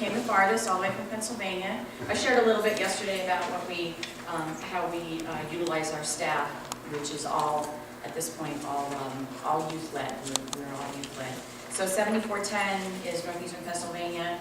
came the farthest, all the way from Pennsylvania. I shared a little bit yesterday about what we, how we utilize our staff, which is all, at this point, all youth-led. We're all youth-led. So 7410 is Northeastern Pennsylvania.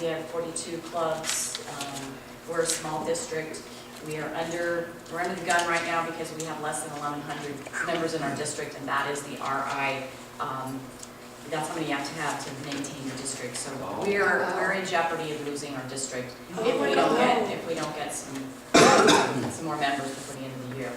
We have 42 clubs. We're a small district. We're under the gun right now because we have less than 1,100 members in our district, and that is the RI. That's how many you have to maintain the district. So we're in jeopardy of losing our district if we don't get some more members before the end of the year,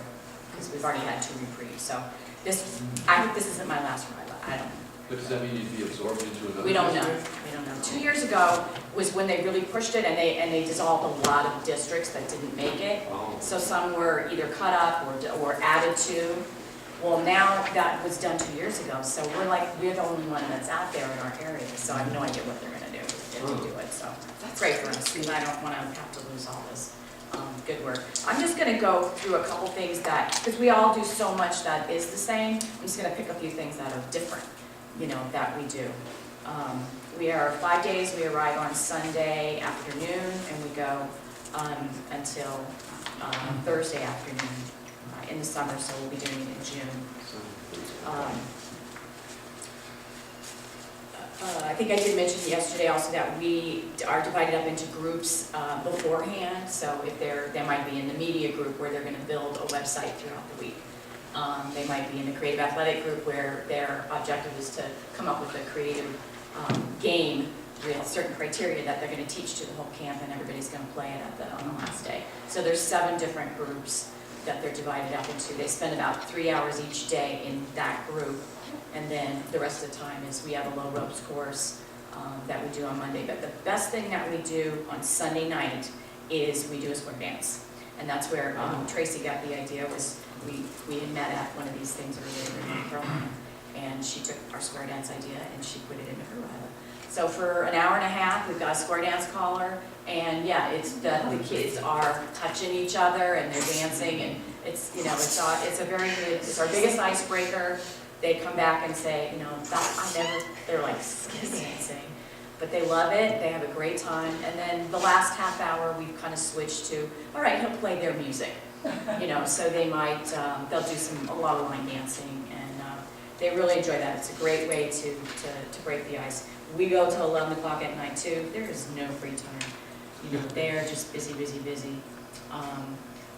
because we've already had 2 reprieves. So this isn't my last ride. I don't know. But does that mean you'd be absorbed into another? We don't know. district? We don't know. 2 years ago was when they really pushed it, and they dissolved a lot of districts that didn't make it. Oh. So some were either cut up or added to. Well, now that was done 2 years ago, so we're the only one that's out there in our area. So I have no idea what they're going to do if they do it. So that's great for us, because I don't want to have to lose all this good work. I'm just going to go through a couple things because we all do so much that is the same. I'm just going to pick a few things that are different, that we do. We are 5 days. We arrive on Sunday afternoon, and we go until Thursday afternoon in the summer, so we'll be doing it in June. I think I did mention yesterday also that we are divided up into groups beforehand, so if they might be in the media group where they're going to build a website throughout the week. They might be in the creative athletic group where their objective is to come up with a creative game, certain criteria that they're going to teach to the whole camp, and everybody's going to play it on the last day. So there's 7 different groups that they're divided up into. They spend about 3 hours each day in that group, and then the rest of the time is we have a low ropes course that we do on Monday. But the best thing that we do on Sunday night is we do a square dance, and that's where Tracy got the idea. Was we had met at one of these things earlier in Carolina, and she took our square dance idea and she put it into her ride. So for an hour and a half, we've got a square dance caller, and yeah, it's the kids are touching each other and they're dancing, and it's a very good. It's our biggest icebreaker. They come back and say, they're like dancing, but they love it. They have a great time, and then the last half hour we've kind of switched to, all right, he'll play their music, so they might they'll do a lot of line dancing, and they really enjoy that. It's a great way to break the ice. We go till 11 o'clock at night too. There is no free time. They're just busy.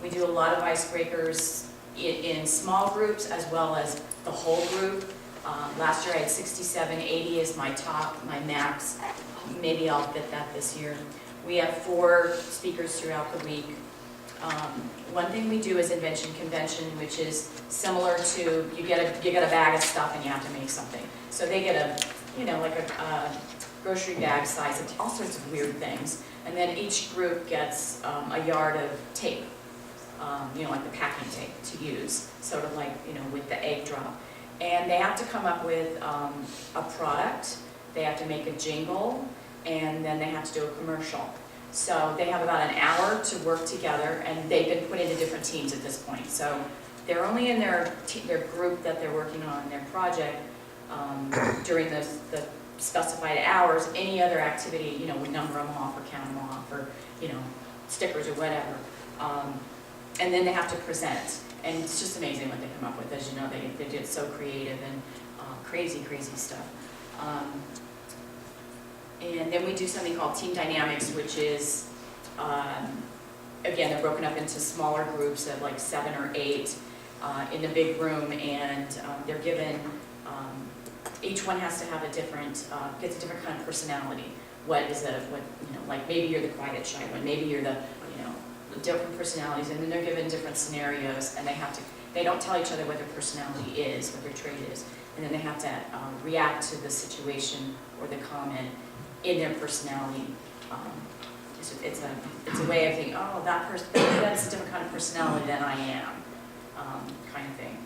We do a lot of icebreakers in small groups as well as the whole group. Last year I had 67, 80 is my max. Maybe I'll get that this year. We have 4 speakers throughout the week. One thing we do is invention convention, which is similar to you get a bag of stuff and you have to make something. So they get a grocery bag size of all sorts of weird things, and then each group gets a yard of tape, like the packing tape to use, sort of like with the egg drop, and they have to come up with a product. They have to make a jingle, and then they have to do a commercial. So they have about an hour to work together, and they've been put into different teams at this point. So they're only in their group that they're working on, their project, during the specified hours. Any other activity, we number them off or count them off, or stickers or whatever. And then they have to present, and it's just amazing what they come up with. As you know, they get so creative and crazy stuff. And then we do something called Team Dynamics, which is, again, they're broken up into smaller groups of like 7 or 8 in the big room, and they're given, each one has to have gets a different kind of personality. Like maybe you're the quiet, shy one, maybe you're the different personalities, and then they're given different scenarios, and they don't tell each other what their personality is, what their trait is, and then they have to react to the situation or the comment in their personality. It's a way of thinking, oh, that's a different kind of personality than I am, kind of thing.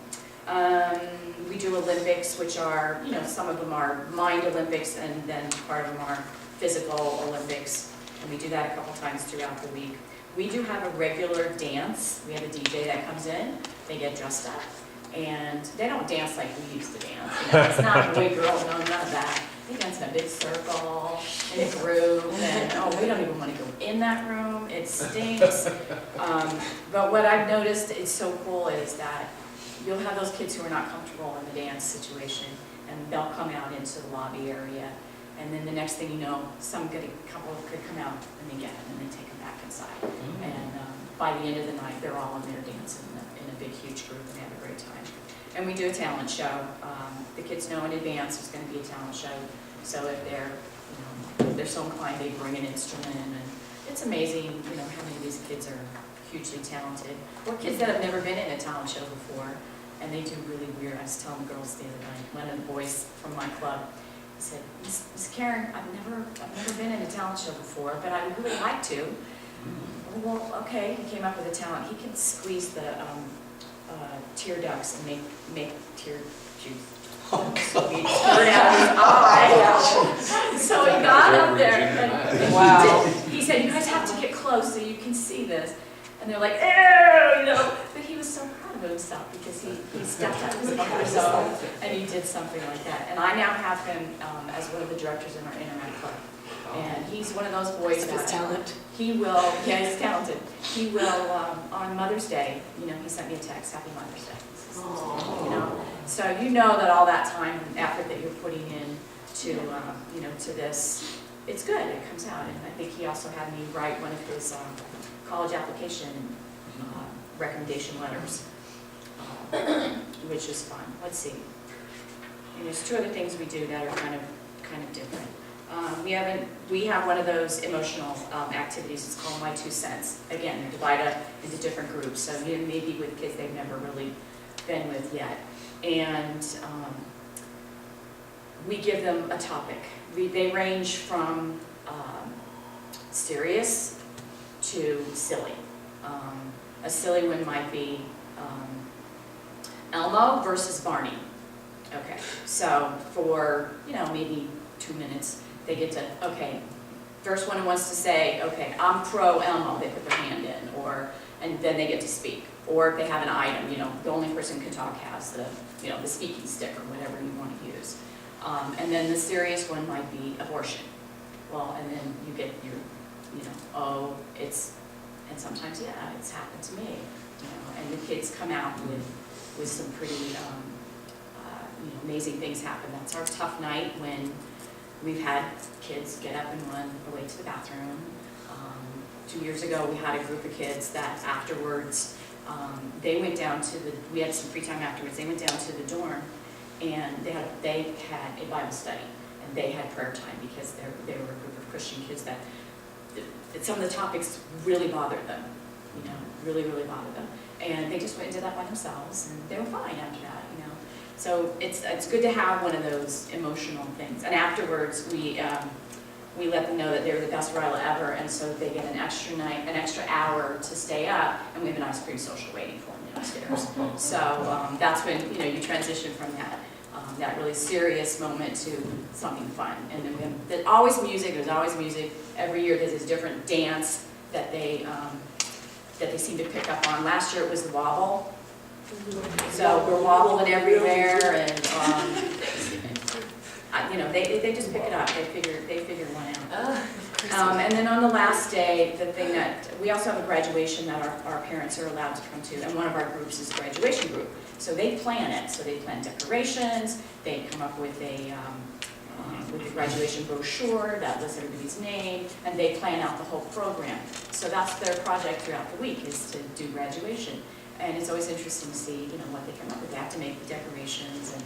We do Olympics, which are, some of them are mind Olympics, and then part of them are physical Olympics, and we do that a couple times throughout the week. We do have a regular dance. We have a DJ that comes in. They get dressed up, and they don't dance like we used to dance. It's not boy, girl, no, none of that. they dance in a big circle, in a group, and, oh, we don't even want to go in that room, it stinks. But what I've noticed is so cool is that you'll have those kids who are not comfortable in the dance situation, and they'll come out into the lobby area, and then the next thing you know, couple could come out and they get them, and they take them back inside. And by the end of the night, they're all in there dancing in a big, huge group, and they have a great time. And we do a talent show. The kids know in advance there's going to be a talent show, so if they're so inclined, they bring an instrument, and it's amazing, how many of these kids are hugely talented, or kids that have never been in a talent show before, and they do really weird. I was telling the girls the other night, one of the boys from my club, he said, Miss Karen, I've never been in a talent show before, but I would really like to. Well, okay, he came up with a talent. He can squeeze the tear ducts and make tear juice. So he poured out his eye. So he got up there and Wow. he said, you guys have to get close so you can see this. And they're like, ew, But he was so proud of himself because he stepped out of his comfort zone and he did something like that. And I now have him as one of the directors in our internet club. And he's one of those boys That's his talent. He will, yeah, he's talented. He will, on Mother's Day, he sent me a text, Happy Mother's Day. So that all that time and effort that you're putting in to, to this, it's good, it comes out. And I think he also had me write one of his college application recommendation letters, which is fun. Let's see. And there's two other things we do that are kind of different. We have one of those emotional activities. It's called My 2 Cents. Again, they're divided up into different groups. So maybe with kids they've never really been with yet, and we give them a topic. They range from serious to silly. A silly one might be Elmo versus Barney. Okay, so for maybe 2 minutes. They get to, okay, first one wants to say, okay, I'm pro Elmo, they put their hand in, and then they get to speak. Or if they have an item, the only person who can talk has the speaking stick or whatever you want to use. And then the serious one might be abortion. Well, and then you get your, and sometimes, yeah, it's happened to me, and the kids come out with some pretty, amazing things happen. That's our tough night when we've had kids get up and run away to the bathroom. 2 years ago, we had a group of kids that afterwards, they went down to we had some free time afterwards, they went down to the dorm and they had a Bible study and they had prayer time because they were a group of Christian kids that some of the topics really bothered them, really, really bothered them. And they just went and did that by themselves and they were fine after that, So it's good to have one of those emotional things. And afterwards, we let them know that they're the best Ryla ever, and so they get an extra hour to stay up, and we have an ice cream social waiting for them downstairs. So that's when you transition from that really serious moment to something fun. And then we have there's always music. Every year there's this different dance that they seem to pick up on. Last year it was the wobble. So we're wobbling everywhere, and they just pick it up. They figure one out. And then on the last day, the thing that we also have a graduation that our parents are allowed to come to, and one of our groups is a graduation group. So they plan it. So they plan decorations. They come up with a graduation brochure that lists everybody's name, and they plan out the whole program. So that's their project throughout the week, is to do graduation. And it's always interesting to see, what they come up with. They have to make the decorations, and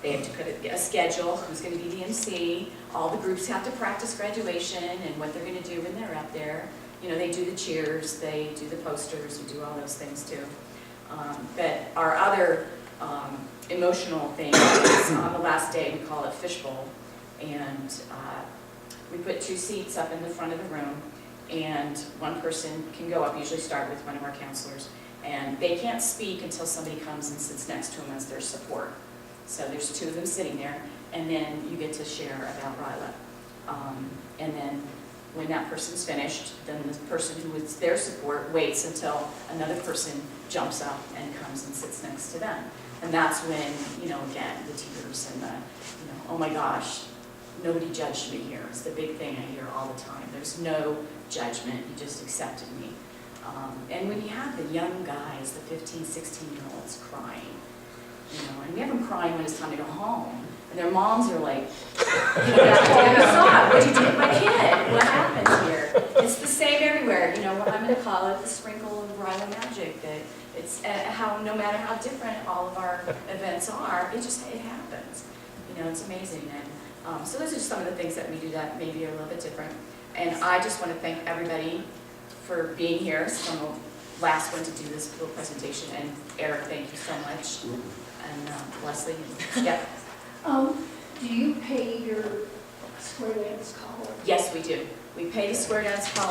they have to put a schedule, who's going to be the MC. All the groups have to practice graduation and what they're going to do when they're up there. They do the cheers, they do the posters, we do all those things too. But our other emotional thing is on the last day, we call it fishbowl. And we put 2 seats up in the front of the room, and one person can go up, usually start with one of our counselors, and they can't speak until somebody comes and sits next to them as their support. So there's 2 of them sitting there, and then you get to share about Ryla. And then when that person's finished, then the person who is their support waits until another person jumps up and comes and sits next to them. And that's when, you know, again, the tears and the, you know, oh my gosh, nobody judged me here. It's the big thing I hear all the time. There's no judgment, you just accepted me. And when you have the young guys, the 15, 16-year-olds crying, you know, and we have them crying when it's time to go home. And their moms are like, what'd you do with my kid? What happened here? It's the same everywhere. You know, I'm going to call it the sprinkle of bridal magic, that it's how, no matter how different all of our events are, it happens. You know, it's amazing. And so those are just some of the things that we do that maybe are a little bit different. And I just want to thank everybody for being here. So I'm the last one to do this little presentation. And Eric, thank you so much. And Leslie, yeah. Do you pay your square dance caller? Yes, we do. We pay the Square Dance Column